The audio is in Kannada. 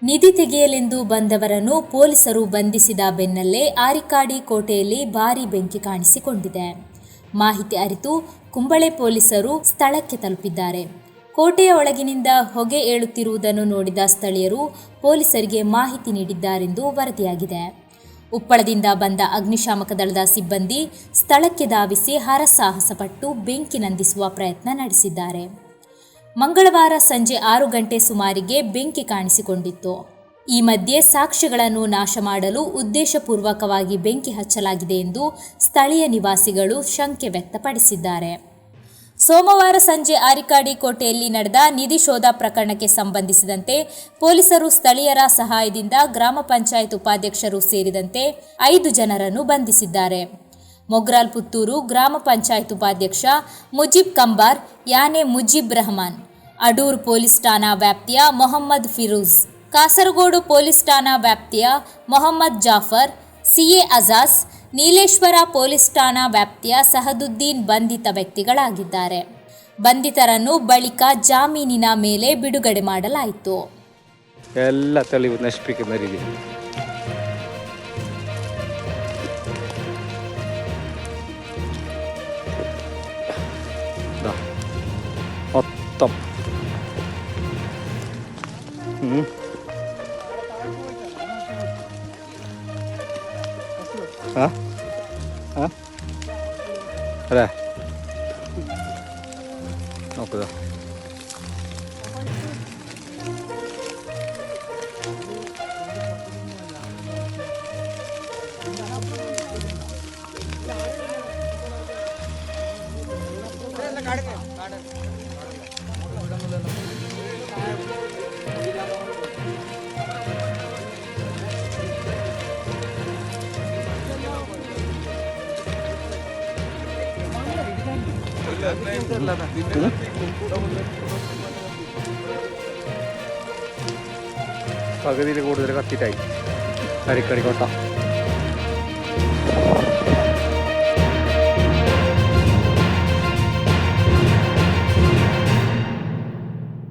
ನಿಧಿ ತೆಗೆಯಲೆಂದು ಬಂದವರನ್ನು ಪೊಲೀಸರು ಬಂಧಿಸಿದ ಬೆನ್ನಲ್ಲೇ ಆರಿಕಾಡಿ ಕೋಟೆಯಲ್ಲಿ ಭಾರೀ ಬೆಂಕಿ ಕಾಣಿಸಿಕೊಂಡಿದೆ. ಮಾಹಿತಿ ಅರಿತು ಕುಂಬಳೆ ಪೊಲೀಸರು ಸ್ಥಳಕ್ಕೆ ತಲುಪಿದ್ದಾರೆ. ಕೋಟೆಯ ಒಳಗಿನಿಂದ ಹೊಗೆ ಏಳುತ್ತಿರುವುದನ್ನು ನೋಡಿದ ಸ್ಥಳೀಯರು ಪೊಲೀಸರಿಗೆ ಮಾಹಿತಿ ನೀಡಿದ್ದಾರೆಂದು ವರದಿಯಾಗಿದೆ. ಉಪ್ಪಳದಿಂದ ಬಂದ ಅಗ್ನಿಶಾಮಕ ದಳದ ಸಿಬ್ಬಂದಿ ಸ್ಥಳಕ್ಕೆ ಧಾವಿಸಿ ಹರಸಾಹಸ ಪಟ್ಟು ಬೆಂಕಿ ನಂದಿಸುವ ಪ್ರಯತ್ನ ನಡೆಸಿದ್ದಾರೆ. ಮಂಗಳವಾರ ಸಂಜೆ 6 ಗಂಟೆ ಸುಮಾರಿಗೆ ಬೆಂಕಿ ಕಾಣಿಸಿಕೊಂಡಿತ್ತು. ಈ ಮಧ್ಯೆ ಸಾಕ್ಷ್ಯಗಳನ್ನು ನಾಶ ಮಾಡಲು ಉದ್ದೇಶಪೂರ್ವಕವಾಗಿ ಬೆಂಕಿ ಹಚ್ಚಲಾಗಿದೆ ಎಂದು ಸ್ಥಳೀಯ ನಿವಾಸಿಗಳು ಶಂಕೆ ವ್ಯಕ್ತಪಡಿಸಿದ್ದಾರೆ. ಸೋಮವಾರ ಸಂಜೆ ಆರಿಕಾಡಿ ಕೋಟೆಯಲ್ಲಿ ನಡೆದ ನಿಧಿ ಶೋಧ ಪ್ರಕರಣಕ್ಕೆ ಸಂಬಂಧಿಸಿದಂತೆ ಪೊಲೀಸರು ಸ್ಥಳೀಯರ ಸಹಾಯದಿಂದ ಗ್ರಾಮ ಪಂಚಾಯತ್ ಉಪಾಧ್ಯಕ್ಷರು ಸೇರಿದಂತೆ 5 ಜನರನ್ನು ಬಂಧಿಸಿದ್ದಾರೆ. ಮೊಗ್ರಾಲ್ ಪುತ್ತೂರು ಗ್ರಾಮ ಪಂಚಾಯತ್ ಉಪಾಧ್ಯಕ್ಷ ಮುಜೀಬ್ ಕಂಬಾರ್, ಯಾನೆ ಮುಜೀಬ್ ರಹಮಾನ್, ಅಡೂರು ಪೊಲೀಸ್ ಠಾಣಾ ವ್ಯಾಪ್ತಿಯ ಮೊಹಮ್ಮದ್ ಫಿರೋಜ್, ಕಾಸರಗೋಡು ಪೊಲೀಸ್ ಠಾಣಾ ವ್ಯಾಪ್ತಿಯ ಮೊಹಮ್ಮದ್ ಜಾಫರ್, ಸಿಎ ಅಜಾಜ್, ನೀಲೇಶ್ವರ ಪೊಲೀಸ್ ಠಾಣಾ ವ್ಯಾಪ್ತಿಯ ಸಹದುದ್ದೀನ್ ಬಂಧಿತ ವ್ಯಕ್ತಿಗಳಾಗಿದ್ದಾರೆ. ಬಂಧಿತರನ್ನು ಬಳಿಕ ಜಾಮೀನಿನ ಮೇಲೆ ಬಿಡುಗಡೆ ಮಾಡಲಾಯಿತು. ಎಲ್ಲ ತಳಿವು ನಷ್ಟಕ್ಕೆ ಮರಿದೆ. ಮೊತ್ತಂ ಅದೇ ನೋಕದ പകുതിയിൽ കൂടുതൽ കത്തിട്ടായി അരിക്കടി കോട്ട.